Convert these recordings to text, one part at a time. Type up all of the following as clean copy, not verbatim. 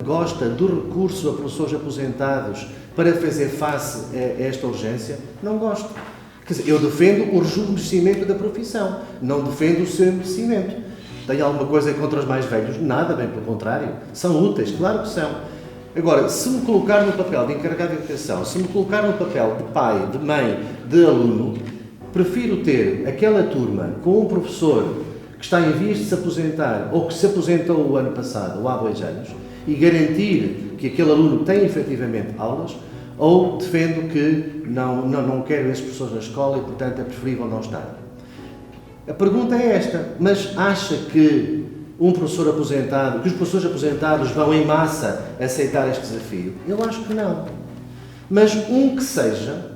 gosta do recurso a professores aposentados para fazer face a esta urgência? Não gosto. Quer dizer, eu defendo o rejuvenescimento da profissão, não defendo o seu envelhecimento. Tenho alguma coisa contra os mais velhos? Nada, bem pelo contrário. São úteis, claro que são. Agora, se me colocar no papel de encarregado de educação, se me colocar no papel de pai, de mãe, de aluno, prefiro ter aquela turma com um professor que está em vias de se aposentar ou que se aposentou o ano passado ou há 2 anos e garantir que aquele aluno tem efetivamente aulas, ou defendo que não quero esses professores na escola e, portanto, é preferível não estar. A pergunta é esta, mas acha que um professor aposentado, que os professores aposentados vão em massa aceitar este desafio? Eu acho que não. Mas um que seja,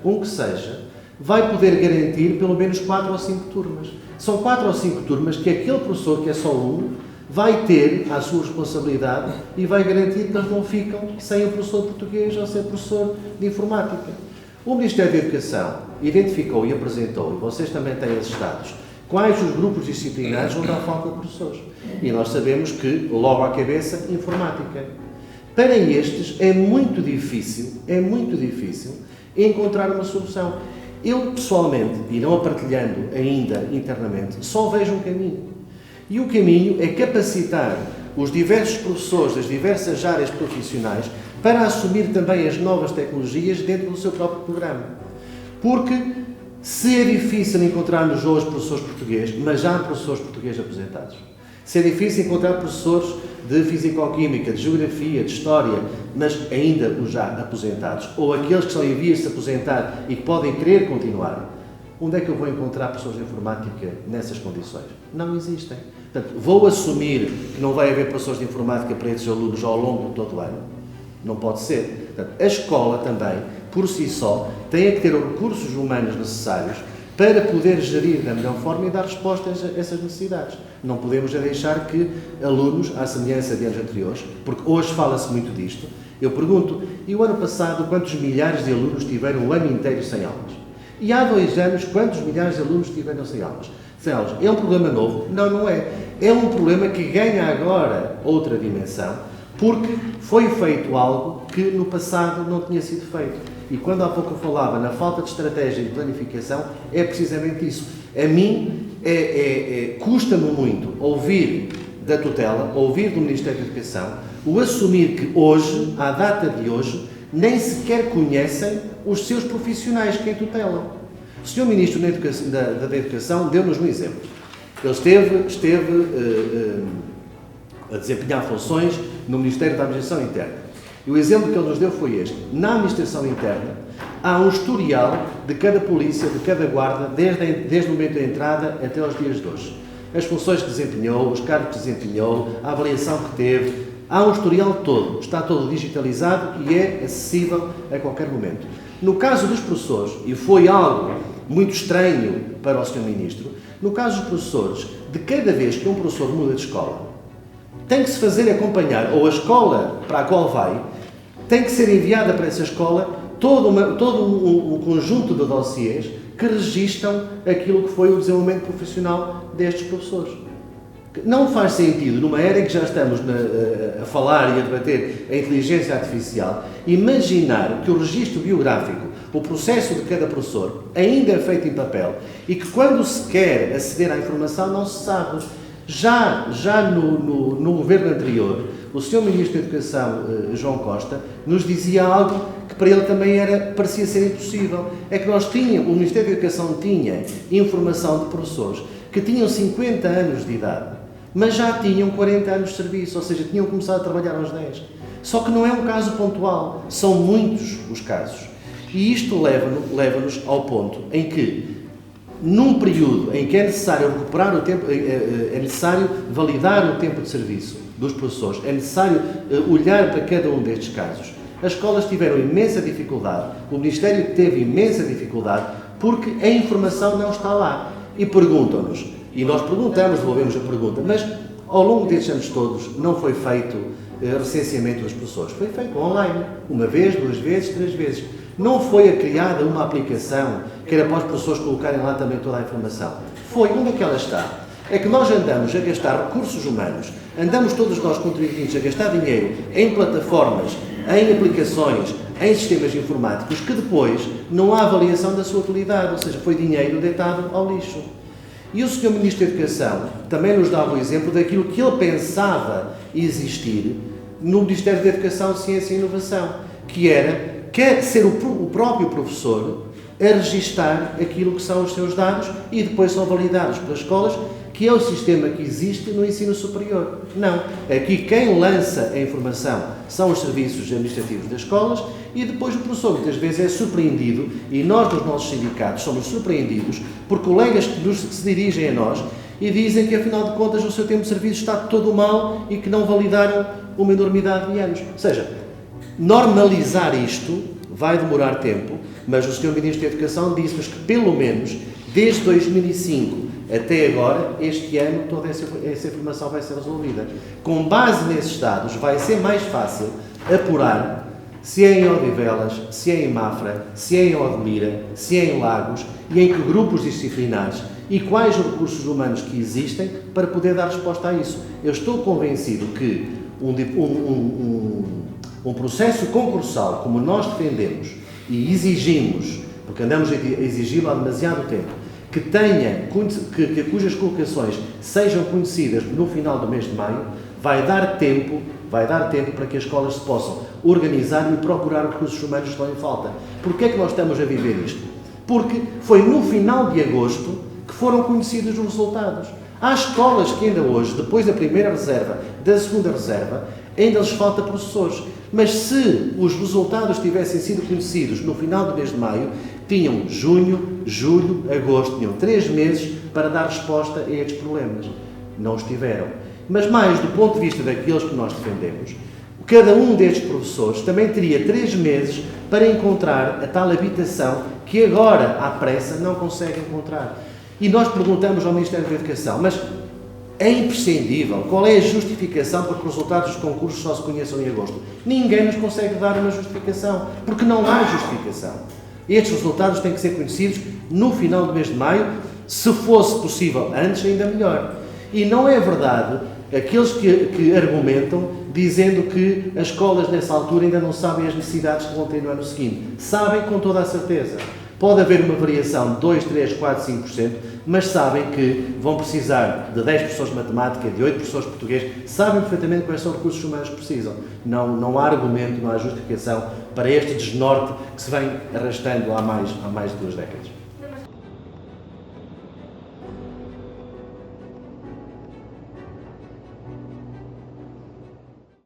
vai poder garantir pelo menos 4 ou 5 turmas. São 4 ou 5 turmas que aquele professor, que é só um, vai ter à sua responsabilidade e vai garantir que eles não ficam sem o professor de português ou sem o professor de informática. O Ministério da Educação identificou e apresentou, e vocês também têm esses dados, quais os grupos disciplinares onde há falta de professores. E nós sabemos que, logo à cabeça, informática. Para estes é muito difícil encontrar uma solução. Eu, pessoalmente, e não a partilhando ainda internamente, só vejo um caminho. E o caminho é capacitar os diversos professores das diversas áreas profissionais para assumir também as novas tecnologias dentro do seu próprio programa. Porque se é difícil encontrarmos hoje professores portugueses, mas já há professores portugueses aposentados. Se é difícil encontrar professores de Fisicoquímica, de Geografia, de História, mas ainda os já aposentados, ou aqueles que estão em vias de se aposentar e que podem querer continuar, onde é que eu vou encontrar pessoas de informática nessas condições? Não existem. Portanto, vou assumir que não vai haver professores de informática para esses alunos ao longo de todo o ano. Não pode ser. Portanto, a escola também, por si só, tem que ter os recursos humanos necessários para poder gerir da melhor forma e dar resposta a essas necessidades. Não podemos deixar que alunos, à semelhança de anos anteriores, porque hoje fala-se muito disto, eu pergunto, e o ano passado quantos milhares de alunos tiveram o ano inteiro sem aulas? E há 2 anos, quantos milhares de alunos tiveram sem aulas? Sem aulas. É um problema novo? Não, não é. É um problema que ganha agora outra dimensão, porque foi feito algo que no passado não tinha sido feito. E quando há pouco eu falava na falta de estratégia e de planificação, é precisamente isso. A mim, custa-me muito ouvir da tutela, ouvir do Ministério da Educação, o assumir que hoje, à data de hoje, nem sequer conhecem os seus profissionais que tutelam. O Sr. Ministro da Educação deu-nos um exemplo. Ele esteve a desempenhar funções no Ministério da Administração Interna. E o exemplo que ele nos deu foi este. Na Administração Interna, há um historial de cada polícia, de cada guarda, desde o momento da entrada até aos dias de hoje. As funções que desempenhou, os cargos que desempenhou, a avaliação que teve. Há um historial todo. Está todo digitalizado e é acessível a qualquer momento. No caso dos professores, e foi algo muito estranho para o Sr. Ministro, no caso dos professores, de cada vez que um professor muda de escola, tem que se fazer acompanhar, ou a escola para a qual vai, tem que ser enviada para essa escola todo um conjunto de dossiês que registam aquilo que foi o desenvolvimento profissional destes professores. Não faz sentido, numa era em que já estamos a falar e a debater a inteligência artificial, imaginar que o registro biográfico, o processo de cada professor, ainda é feito em papel e que quando se quer aceder à informação não se sabe. Já no governo anterior, o Sr. Ministro da Educação, João Costa, nos dizia algo que para ele também parecia ser impossível. É que o Ministério da Educação tinha informação de professores que tinham 50 anos de idade, mas já tinham 40 anos de serviço, ou seja, tinham começado a trabalhar aos 10. Só que não é um caso pontual, são muitos os casos. E isto leva-nos ao ponto em que, num período em que é necessário recuperar o tempo, é necessário validar o tempo de serviço dos professores, é necessário olhar para cada um destes casos. As escolas tiveram imensa dificuldade, o Ministério teve imensa dificuldade, porque a informação não está lá. E perguntam-nos, e nós perguntamos, devolvemos a pergunta, mas ao longo destes anos todos não foi feito recenseamento dos professores. Foi feito online, 1 vez, 2 vezes, 3 vezes. Não foi criada uma aplicação que era para os professores colocarem lá também toda a informação. Onde é que ela está? É que nós andamos a gastar recursos humanos, andamos todos nós contribuintes a gastar dinheiro em plataformas, em aplicações, em sistemas informáticos, que depois não há avaliação da sua utilidade, ou seja, foi dinheiro deitado ao lixo. E o Sr. Ministro da Educação também nos dava o exemplo daquilo que ele pensava existir no Ministério da Educação, Ciência e Inovação, que era ser o próprio professor a registar aquilo que são os seus dados e depois são validados pelas escolas, que é o sistema que existe no ensino superior. Não. Aqui quem lança a informação são os serviços administrativos das escolas e depois o professor muitas vezes é surpreendido, e nós nos nossos sindicatos somos surpreendidos por colegas que se dirigem a nós e dizem que afinal de contas o seu tempo de serviço está todo mal e que não validaram uma enormidade de anos. Ou seja, normalizar isto vai demorar tempo, mas o Sr. Ministro da Educação disse-nos que pelo menos desde 2005 até agora, este ano, toda essa informação vai ser resolvida. Com base nesses dados, vai ser mais fácil apurar se é em Odivelas, se é em Mafra, se é em Odmira, se é em Lagos e em que grupos disciplinares e quais os recursos humanos que existem para poder dar resposta a isso. Eu estou convencido que um processo concursal, como nós defendemos e exigimos, porque andamos a exigi-lo há demasiado tempo, cujas colocações sejam conhecidas no final do mês de maio, vai dar tempo para que as escolas se possam organizar e procurar recursos humanos que estão em falta. Porquê é que nós estamos a viver isto? Porque foi no final de agosto que foram conhecidos os resultados. Há escolas que ainda hoje, depois da primeira reserva, da segunda reserva, ainda lhes falta professores. Mas se os resultados tivessem sido conhecidos no final do mês de maio, tinham junho, julho, agosto, tinham 3 meses para dar resposta a estes problemas. Não os tiveram. Mas mais do ponto de vista daqueles que nós defendemos, cada um destes professores também teria 3 meses para encontrar a tal habitação que agora, à pressa, não consegue encontrar. E nós perguntamos ao Ministério da Educação, mas é imprescindível, qual é a justificação para que os resultados dos concursos só se conheçam em agosto? Ninguém nos consegue dar uma justificação, porque não há justificação. Estes resultados têm que ser conhecidos no final do mês de maio, se fosse possível antes, ainda melhor. E não é verdade aqueles que argumentam dizendo que as escolas nessa altura ainda não sabem as necessidades que vão ter no ano seguinte. Sabem com toda a certeza. Pode haver uma variação de 2, 3, 4, 5%, mas sabem que vão precisar de 10 professores de matemática, de 8 professores de português, sabem perfeitamente quais são os recursos humanos que precisam. Não há argumento, não há justificação para este desnorte que se vem arrastando há mais de 2 décadas.